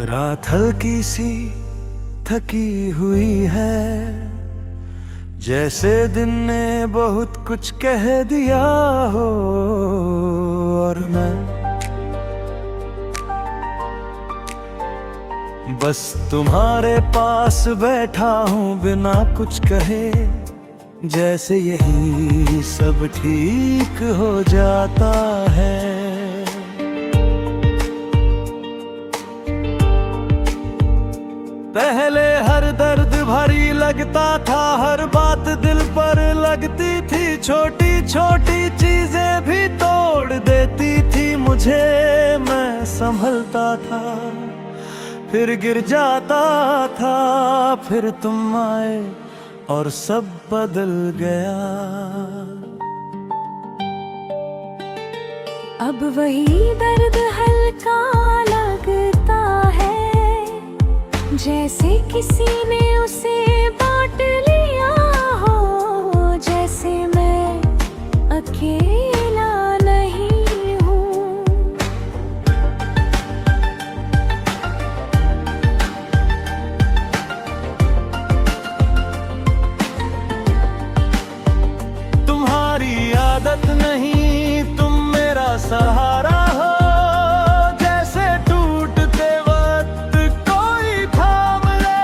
रात हल्की सी थकी हुई है, जैसे दिन ने बहुत कुछ कह दिया हो। और मैं बस तुम्हारे पास बैठा हूँ बिना कुछ कहे, जैसे यही सब ठीक हो जाता है। पहले हर दर्द भारी लगता था, हर बात दिल पर लगती थी, छोटी छोटी चीजें भी तोड़ देती थी मुझे। मैं संभलता था फिर गिर जाता था, फिर तुम आए और सब बदल गया। अब वही दर्द हल्का लगता है, जैसे किसी ने उसे बांट लिया हो, जैसे मैं अकेला नहीं हूँ। तुम्हारी आदत नहीं, तुम मेरा सहारा हो, जैसे टूटते वक्त कोई थाम ले।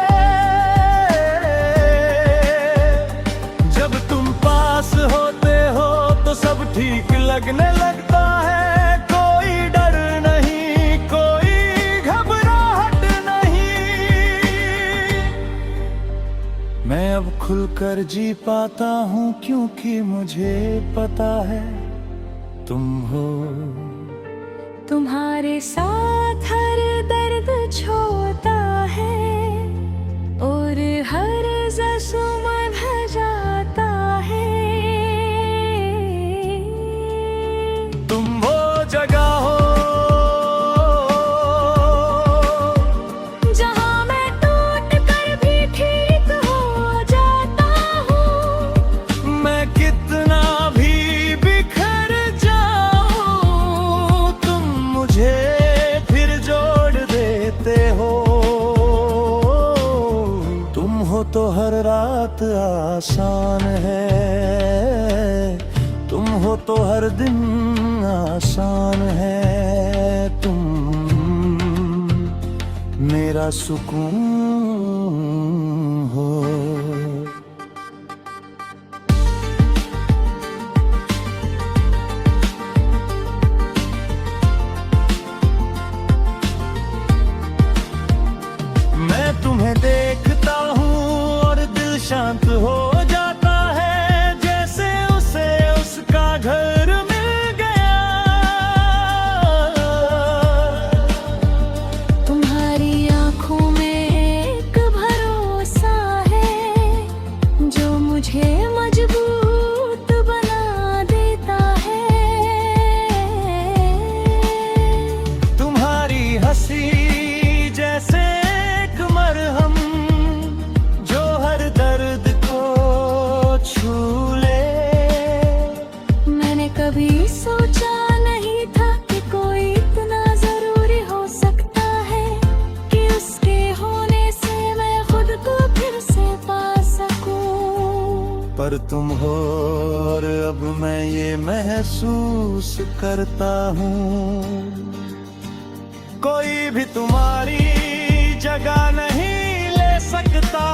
जब तुम पास होते हो तो सब ठीक लगने लगता है, कोई डर नहीं, कोई घबराहट नहीं। मैं अब खुलकर जी पाता हूँ, क्योंकि मुझे पता है तुम हो। तुम्हारे साथ हर दर्द छोड़ता है और हर ज़ख्म भर जाता है। तुम वो जगह हो जहाँ मैं टूट कर भी ठीक हो जाता हूँ। मैं कितना भी बिखर जाऊं, तुम मुझे फिर जोड़ देते हो। तुम हो तो हर रात आसान है, तुम हो तो हर दिन आसान है। तुम मेरा सुकून हो। मैं तुम्हें देखता हूँ और दिल शांत हो जाता है, जैसे उसे उसका घर मिल गया। तुम्हारी आँखों में एक भरोसा है, जो मुझे मजबूत बना देता है। तुम्हारी हंसी जैसे एक मरहम, जो हर दर्द को छू ले। मैंने कभी सोचा नहीं था कि कोई इतना जरूरी हो सकता है, कि उसके होने से मैं खुद को फिर से पा सकूं। पर तुम हो और अब मैं ये महसूस करता हूँ, कोई भी तुम्हारी जगह नहीं ले सकता,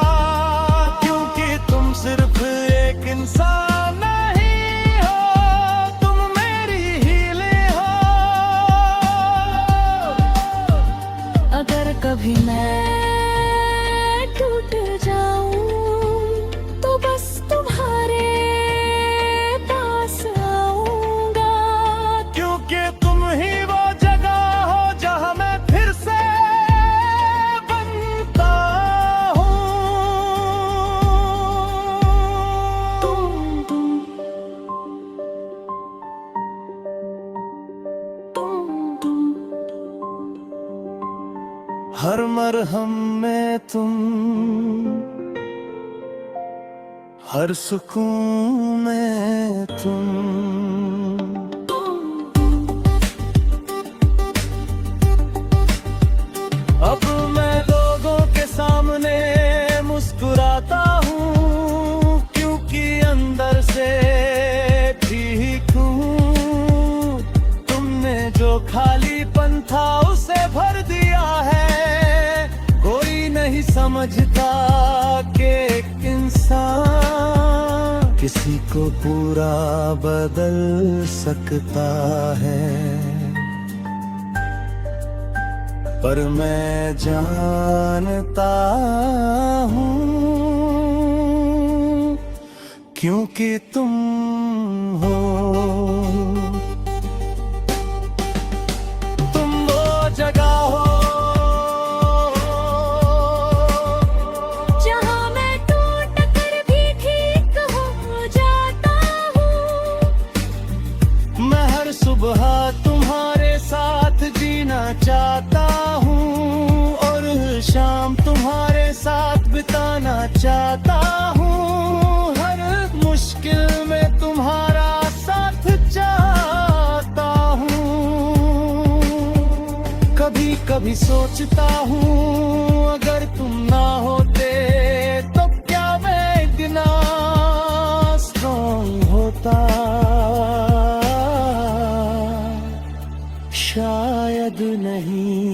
क्योंकि तुम सिर्फ एक इंसान नहीं हो, तुम मेरी हीले हो। अगर कभी मैं टूट जाऊं तो बस तुम्हारे पास आऊंगा, क्योंकि तुम ही वो जगह हो जहां मैं फिर से बनता हूँ। हर मरहम में तुम, हर सुकून में तुम। अब समझता कि एक इंसान किसी को पूरा बदल सकता है, पर मैं जानता हूँ क्योंकि तुम हो। तुम वो जगह हो जहाँ मैं टूट कर भी ठीक हो जाता हूँ। मैं हर सुबह तुम्हारे साथ जीना चाहता हूँ और शाम तुम्हारे साथ बिताना चाहता हूँ। हर मुश्किल में तुम्हारा साथ चाहता हूँ। कभी कभी सोचता हूँ अगर तुम ना होते तो क्या मैं इतना स्ट्रॉन्ग होता। शायद नहीं।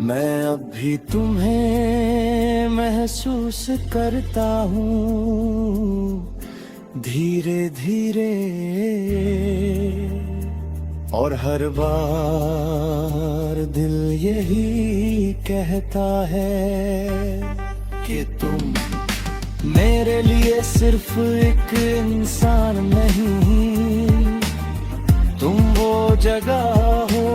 मैं अब भी तुम्हें महसूस करता हूँ धीरे धीरे, और हर बार दिल यही कहता है कि तुम मेरे लिए सिर्फ एक इंसान नहीं, तुम वो जगह हो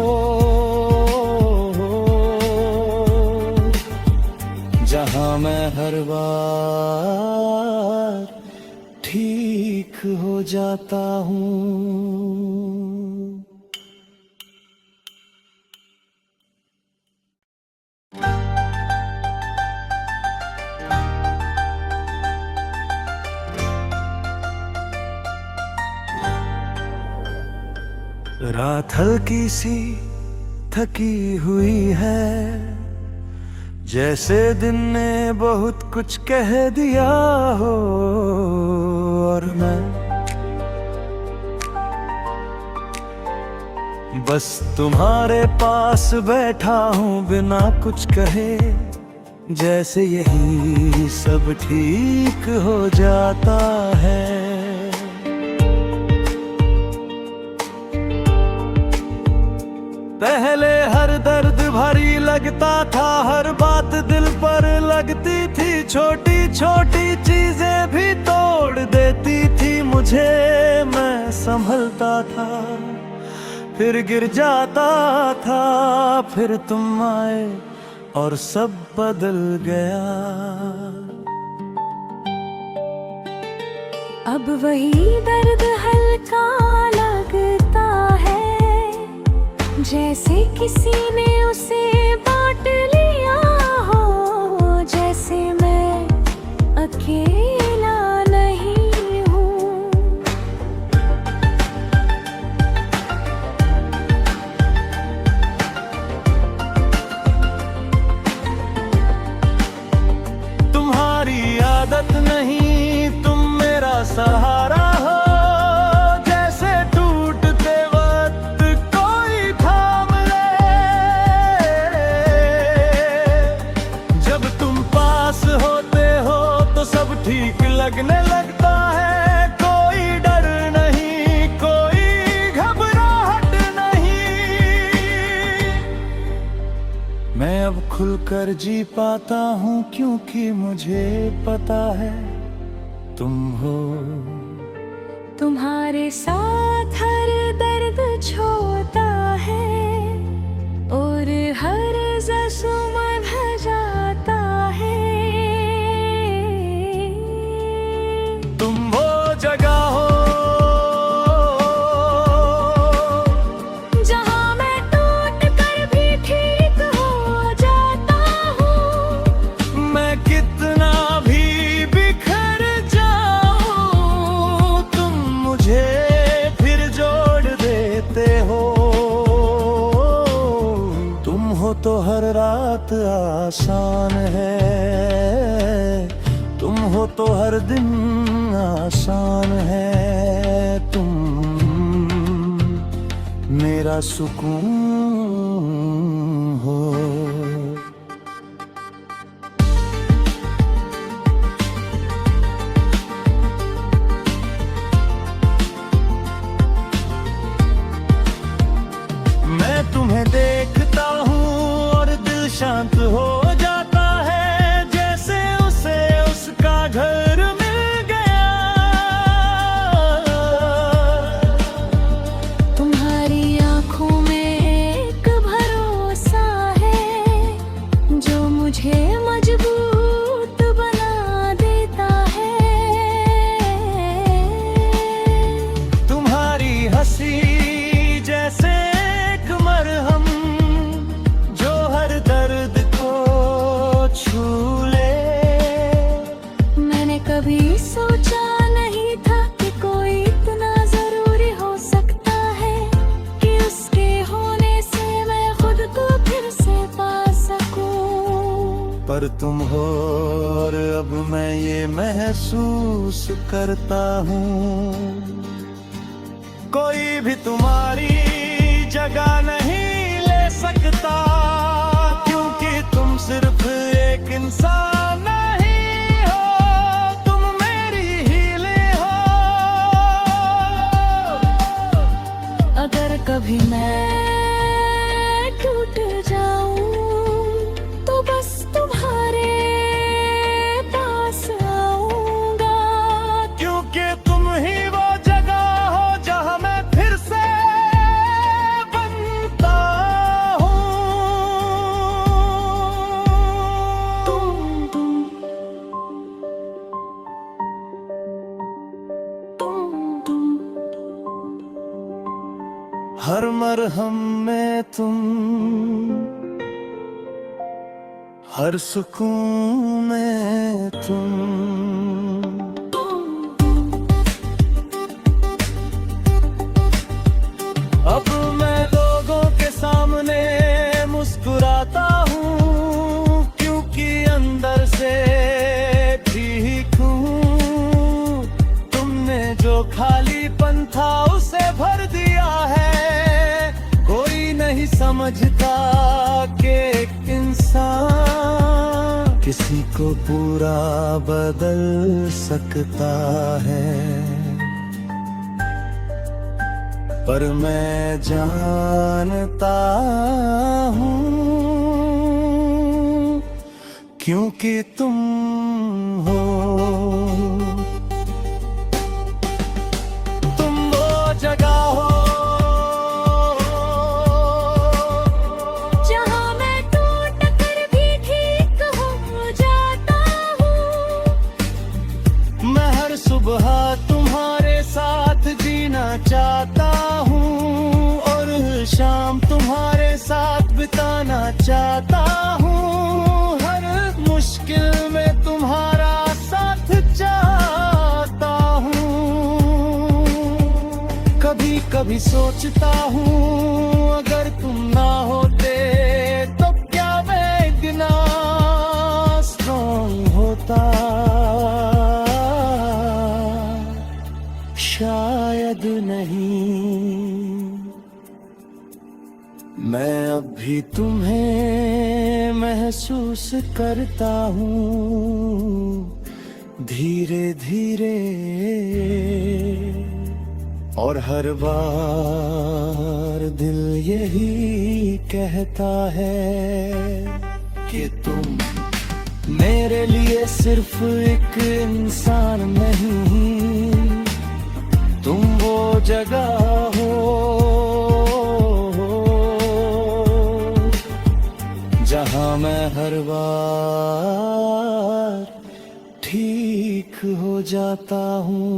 जहाँ मैं हर बार ठीक हो जाता हूँ। रात हल्की सी थकी हुई है, जैसे दिन ने बहुत कुछ कह दिया हो, और मैं बस तुम्हारे पास बैठा हूँ बिना कुछ कहे, जैसे यही सब ठीक हो जाता है। पहले हर दर्द भरी लगता था, हर बात दिल पर लगती थी, छोटी छोटी चीजें भी तोड़ देती थी मुझे। मैं संभलता था फिर गिर जाता था, फिर तुम आए और सब बदल गया। अब वही दर्द हल्का लगता है, जैसे किसी ने उसे बांट लिया हो, जैसे मैं अकेला नहीं हूँ। तुम्हारी आदत नहीं, तुम मेरा सहारा हो, ठीक लगने लगता है। कोई डर नहीं, कोई घबराहट नहीं। मैं अब खुलकर जी पाता हूँ क्योंकि मुझे पता है तुम हो। तुम्हारे साथ हर दर्द छोड़ता है और हर ज़ख्म भर जाता है। तुम वो जगह हो जहाँ मैं टूट कर भी ठीक हो जाता हूँ। मैं कितना भी बिखर जाऊँ, तुम मुझे फिर जोड़ देते हो। तुम हो तो हर रात आसान है, तुम हो तो हर दिन आसान है। तुम मेरा सुकून हो। पर तुम हो और अब मैं ये महसूस करता हूँ कोई भी तुम्हारी जगह नहीं ले सकता, क्योंकि तुम सिर्फ एक इंसान नहीं हो, तुम मेरी हीले हो। अगर कभी मैं टूट जाऊं तो बस तुम्हारे पास आऊंगा, क्योंकि तुम ही वो जगह हो जहां मैं फिर से बनता हूँ। हर मरहम में तुम, हर सुकून में तुम, अब मैं लोगों के सामने मुस्कुराता हूँ, क्योंकि अंदर से ठीक हूँ। तुमने जो खालीपन था उसे भर दिया है, कोई नहीं समझता कि एक इंसान किसी को पूरा बदल सकता है। पर मैं जानता हूँ, क्योंकि तुम हो, तुम वो जगह हो जहां मैं टूट कर भी ठीक हो जाता हूँ। मैं हर सुबह तुम्हारे साथ जीना चाहता हूँ, और शाम तुम्हारे साथ बिताना चाहता हूँ। हर मुश्किल में तुम्हारा साथ चाहता हूँ। कभी कभी सोचता हूँ अगर तुम ना होते तो क्या मैं इतना स्ट्रॉन्ग होता। शायद नहीं। मैं अब भी तुम्हें महसूस करता हूँ धीरे धीरे, और हर बार दिल यही कहता है कि तुम मेरे लिए सिर्फ एक इंसान नहीं, तुम वो जगह हो जहां मैं हर बार ठीक हो जाता हूँ।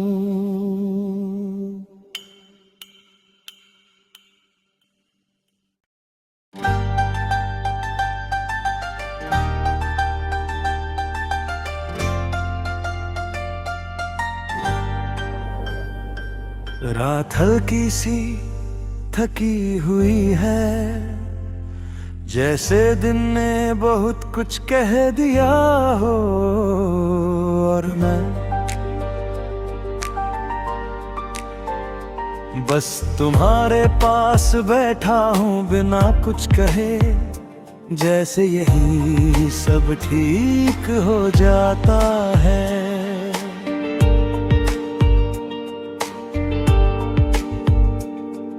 रात हल्की सी थकी हुई है, जैसे दिन ने बहुत कुछ कह दिया हो, और मैं बस तुम्हारे पास बैठा हूँ बिना कुछ कहे, जैसे यही सब ठीक हो जाता है।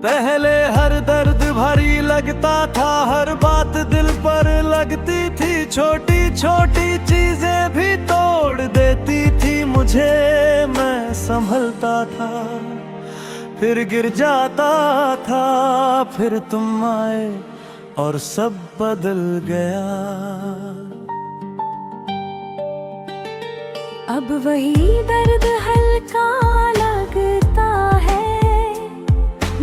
पहले हर दर्द भारी लगता था, हर बात दिल पर लगती थी, छोटी छोटी चीजें भी तोड़ देती थी मुझे। मैं संभलता था फिर गिर जाता था, फिर तुम आए और सब बदल गया। अब वही दर्द हल्का लगता है,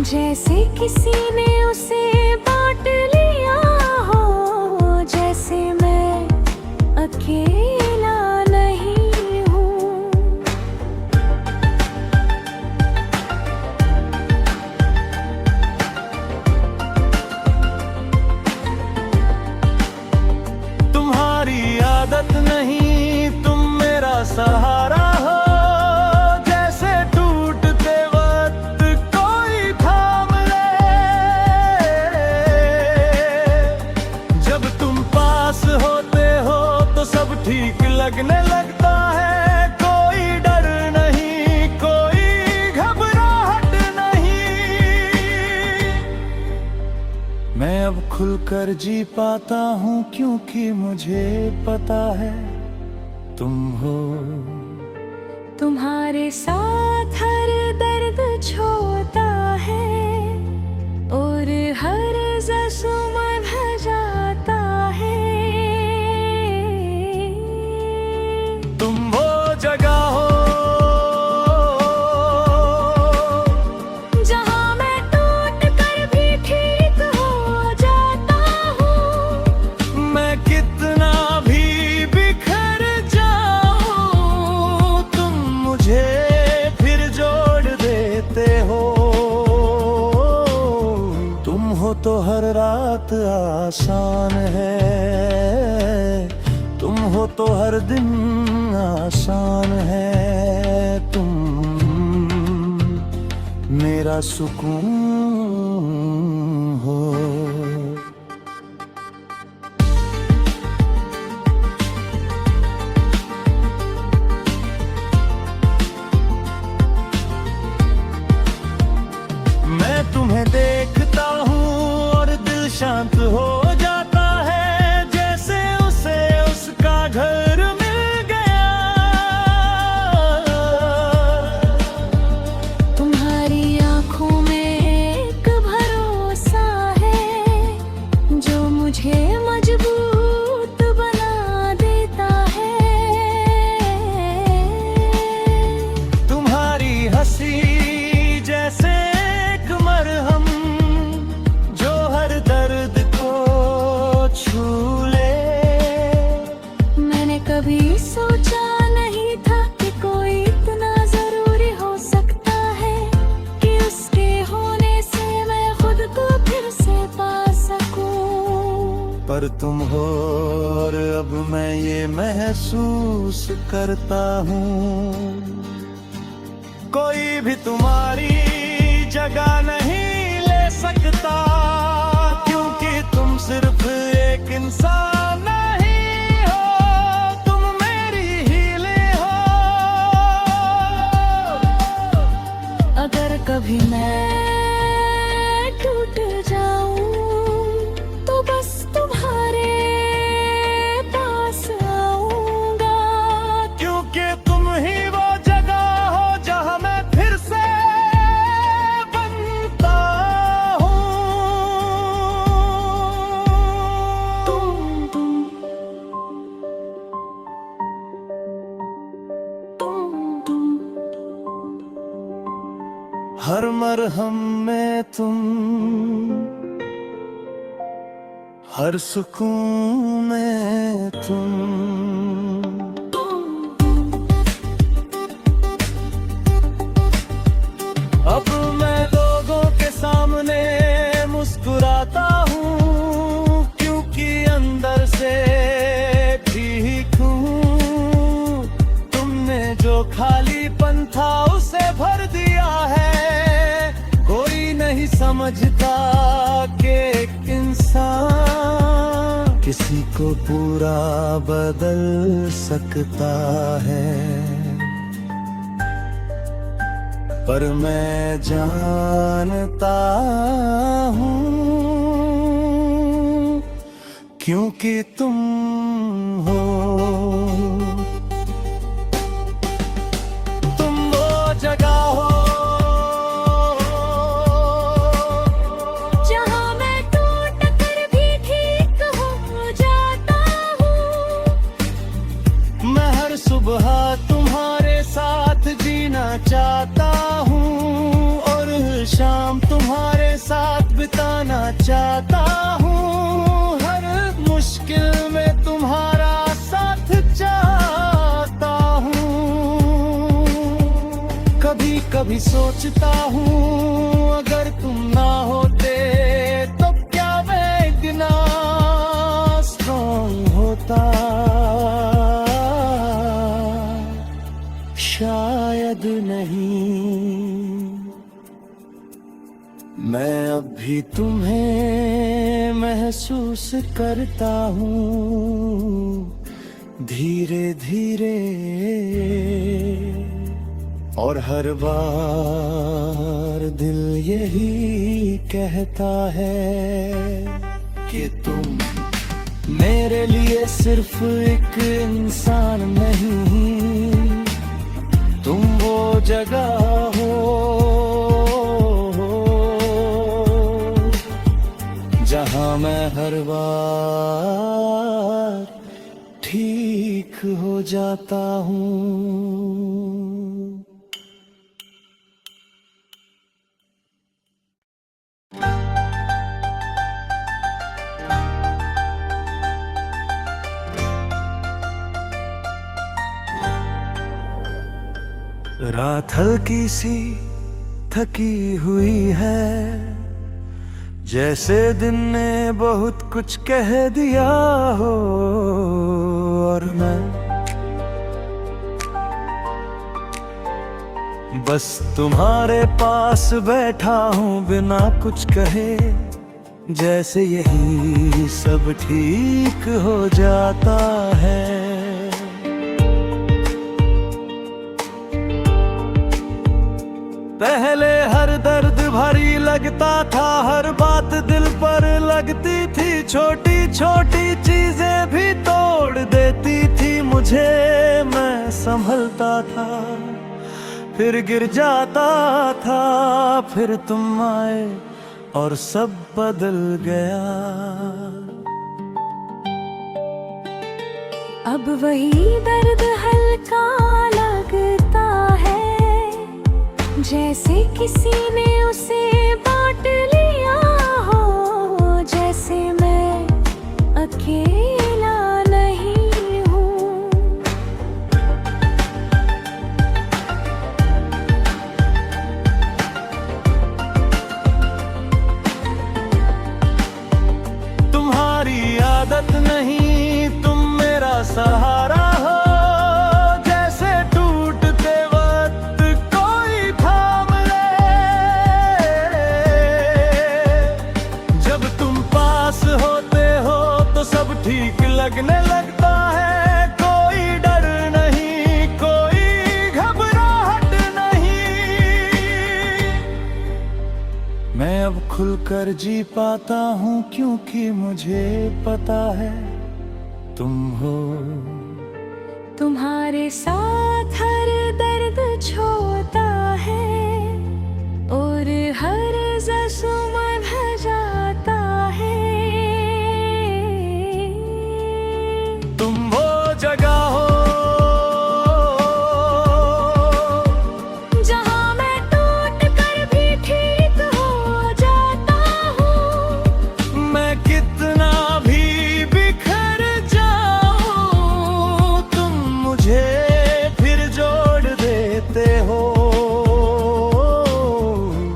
जैसे किसी ने उसे बांट लिया हो, जैसे मैं अकेला नहीं हूँ। तुम्हारी आदत लगने लगता है, कोई डर नहीं, कोई घबराहट नहीं। मैं अब खुलकर जी पाता हूँ, क्योंकि मुझे पता है तुम हो। तुम्हारे साथ हर दर्द छोड़ता है और हर ज़ख्म भर जाता है। तुम वो जगह हो जहाँ मैं टूट कर भी ठीक हो जाता हूँ। मैं कितना भी बिखर जाऊं, तुम मुझे फिर जोड़ देते हो। तुम हो तो हर रात आसान है, तुम हो तो हर दिन आसान है। तुम मेरा सुकून हो। मैं तुम्हें देखता हूँ और दिल शांत हो जाता है, जैसे उसे उसका घर मिल गया। तुम्हारी आँखों में एक भरोसा है जो मुझे मजबूत बना देता है। तुम्हारी हंसी जैसे एक मरहम जो हर दर्द को छू ले। मैंने कभी सोचा नहीं था कि कोई इतना जरूरी हो सकता है कि उसके होने से मैं खुद को फिर से पा सकूं। पर तुम हो और अब मैं ये महसूस करता हूँ, कोई भी तुम्हारी जगह नहीं ले सकता, क्योंकि तुम सिर्फ एक इंसान नहीं हो, तुम मेरी हीले हो। अगर कभी मैं टूट जाऊं तो बस तुम्हारे पास आऊंगा, क्योंकि तुम ही वो जगह हो जहां मैं फिर से बनता हूँ। तुम हर मरहम में तुम, हर सुकून में तुम। अब मैं लोगों के सामने मुस्कुराता हूँ, क्योंकि अंदर से ठीक हूँ। तुमने जो खालीपन था उसे भर दिया है। कोई नहीं समझता कि एक इंसान किसी को पूरा बदल सकता है, पर मैं जानता हूँ, क्योंकि तुम हो। तुम वो जगह हो जहाँ मैं टूट कर भी ठीक हो जाता हूँ। मैं हर सुबह तुम्हारे साथ जीना चाहता हूँ, और शाम तुम्हारे साथ बिताना चाहता हूँ। हर मुश्किल में तुम्हारा साथ चाहता हूँ। कभी कभी सोचता हूँ अगर तुम ना होते तो क्या मैं इतना स्ट्रॉन्ग होता। शायद नहीं। मैं अब भी तुम्हें महसूस करता हूँ, धीरे धीरे, और हर बार दिल यही कहता है कि तुम मेरे लिए सिर्फ एक इंसान नहीं, तुम वो जगह हो जहां मैं हर बार ठीक हो जाता हूँ। रात हल्की सी थकी हुई है, जैसे दिन ने बहुत कुछ कह दिया हो, और मैं बस तुम्हारे पास बैठा हूँ बिना कुछ कहे, जैसे यही सब ठीक हो जाता है। पहले हर दर्द भारी लगता था, हर बात दिल पर लगती थी, छोटी छोटी चीजें भी तोड़ देती थी मुझे। मैं संभलता था, फिर गिर जाता था, फिर तुम आए और सब बदल गया। अब वही दर्द हल्का लगता है, जैसे किसी ने उसे बांट लिया हो, जैसे मैं अकेला नहीं हूँ। तुम्हारी आदत नहीं, तुम मेरा सहारा हो, ठीक लगने लगता है। कोई डर नहीं, कोई घबराहट नहीं, मैं अब खुलकर जी पाता हूँ, क्योंकि मुझे पता है तुम हो। तुम्हारे साथ हर दर्द छोड़ता है, और हर ज़ख्म भर जाता है। तुम वो जगह हो जहां मैं टूट कर भी ठीक हो जाता हूँ। मैं कितना भी बिखर जाऊं, तुम मुझे फिर जोड़ देते हो।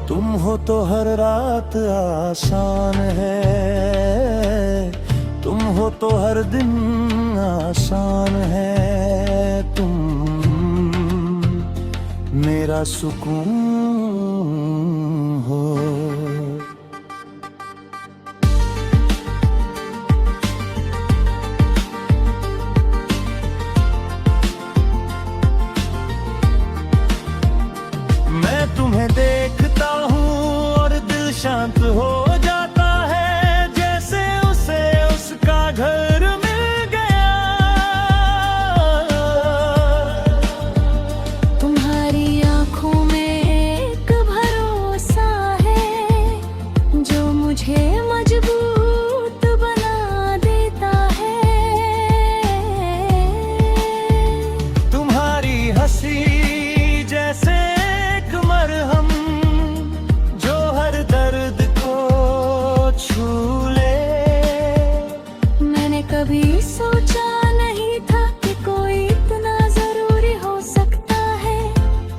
तुम हो तो हर रात आसान है, तुम हो तो हर दिन आसान है, तुम मेरा सुकून हो। मैं तुम्हें देखता हूँ और दिल शांत हो जाता है, जैसे उसे उसका घर मिल गया। तुम्हारी आंखों में एक भरोसा है, जो मुझे मजबूत बना देता है। तुम्हारी हंसी जैसे एक मरहम, जो हर दर्द को छू ले। मैंने कभी सोचा नहीं था कि कोई इतना जरूरी हो सकता है,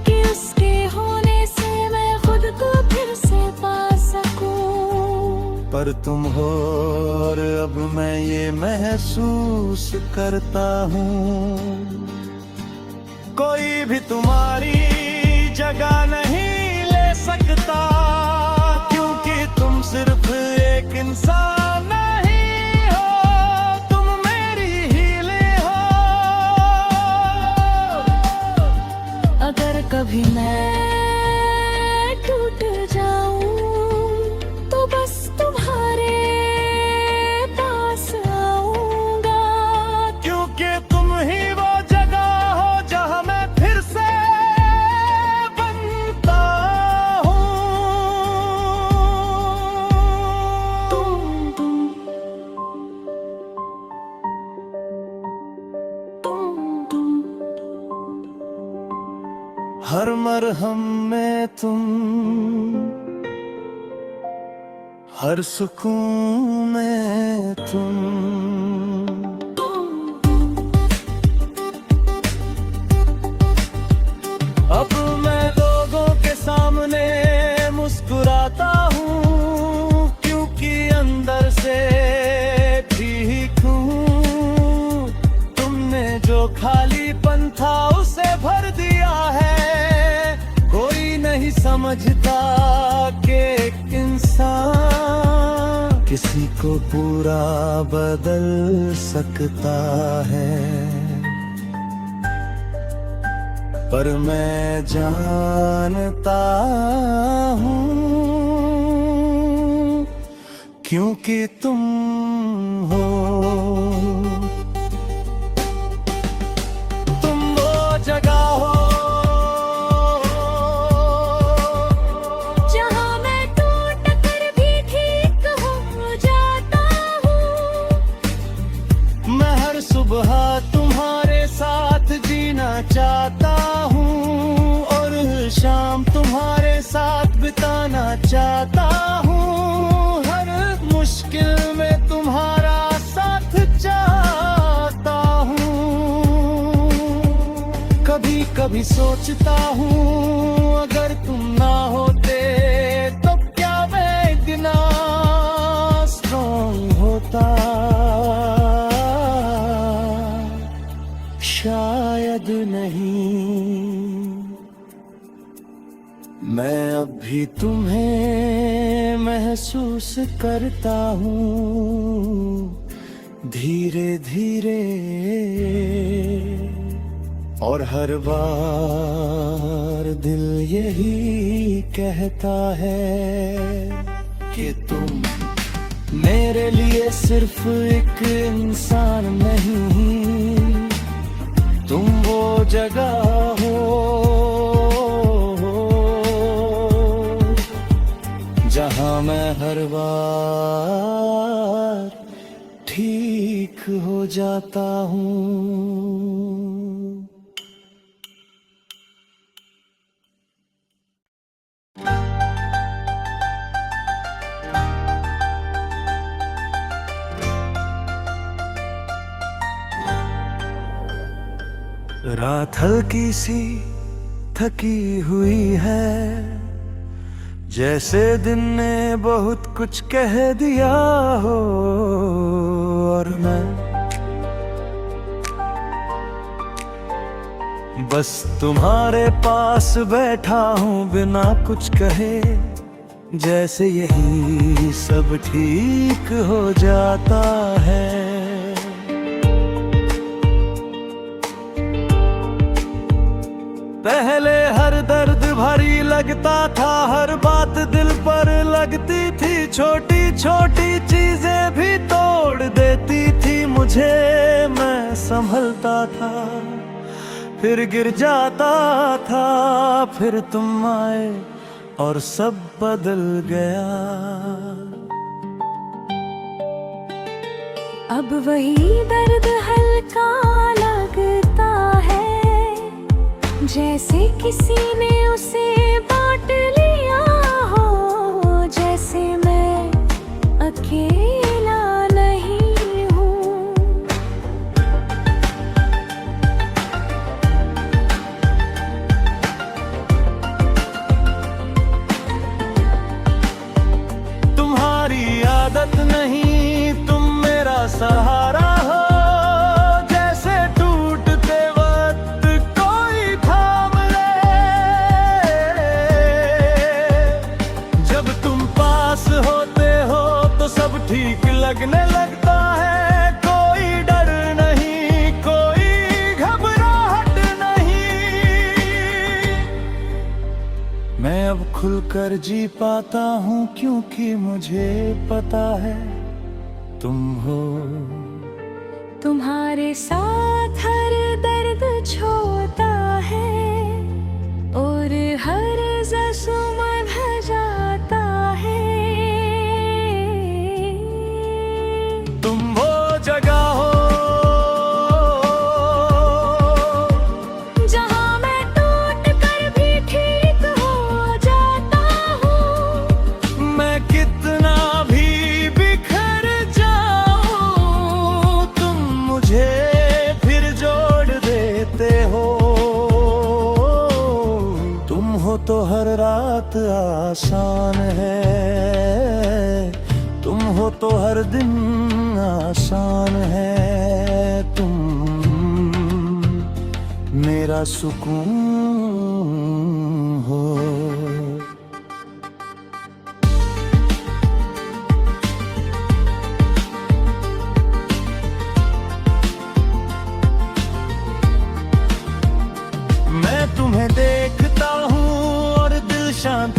कि उसके होने से मैं खुद को फिर से पा सकूं। पर तुम हो और अब मैं ये महसूस करता हूँ, कोई भी तुम्हारी जगह नहीं ले सकता, क्योंकि तुम सिर्फ एक इंसान नहीं हो, तुम मेरी हीले हो। कभी मैं टूट जाऊं तो बस तुम्हारे पास आऊंगा, क्योंकि तुम ही वो जगह हो जहां मैं फिर से बनता हूँ। हर मरहम में तुम, हर सुकून में तुम। अब मैं लोगों के सामने मुस्कुराता हूँ, क्योंकि अंदर से ठीक हूँ। तुमने जो खालीपन था उसे भर दिया है। कोई नहीं समझता कि एक इंसान किसी को पूरा बदल सकता है, पर मैं जानता हूँ, क्योंकि तुम हो। तुम वो जगह हो जहां मैं टूट कर भी ठीक हो जाता हूँ। मैं हर सुबह तुम्हारे साथ जीना चाहता हूँ, और शाम तुम्हारे साथ बिताना चाहता हूँ। हर मुश्किल में तुम्हारा साथ चाहता हूँ। कभी कभी सोचता हूँ अगर तुम ना होते तो क्या मैं इतना स्ट्रॉन्ग होता। शायद नहीं। मैं अब भी तुम्हें महसूस करता हूँ, धीरे धीरे, और हर बार दिल यही कहता है कि तुम मेरे लिए सिर्फ एक इंसान नहीं, तुम वो जगह हो जहां मैं हर बार ठीक हो जाता हूँ। रात हल्की सी थकी हुई है, जैसे दिन ने बहुत कुछ कह दिया हो, और मैं बस तुम्हारे पास बैठा हूँ बिना कुछ कहे, जैसे यही सब ठीक हो जाता है। पहले हर दर्द भारी लगता था, हर बात दिल पर लगती थी, छोटी छोटी चीजें भी तोड़ देती थी मुझे। मैं संभलता था फिर गिर जाता था, फिर तुम आए और सब बदल गया। अब वही दर्द हल्का लगता है, जैसे किसी ने उसे बांट लिया हो, जैसे मैं अकेला नहीं हूँ। तुम्हारी आदत नहीं, तुम मेरा सहारा हो, खुलकर जी पाता हूँ, क्योंकि मुझे पता है तुम हो। तुम्हारे साथ हर दर्द छोटा है और हर ज़ख्म भर जाता है। तुम वो जगह हो जहाँ मैं टूट कर भी ठीक हो जाता हूँ। मैं कितना भी बिखर जाऊं, तुम मुझे फिर जोड़ देते हो। तुम हो तो हर रात आसान है, तुम हो तो हर दिन आसान है। तुम मेरा सुकून हो। मैं तुम्हें देखता हूँ और दिल शांत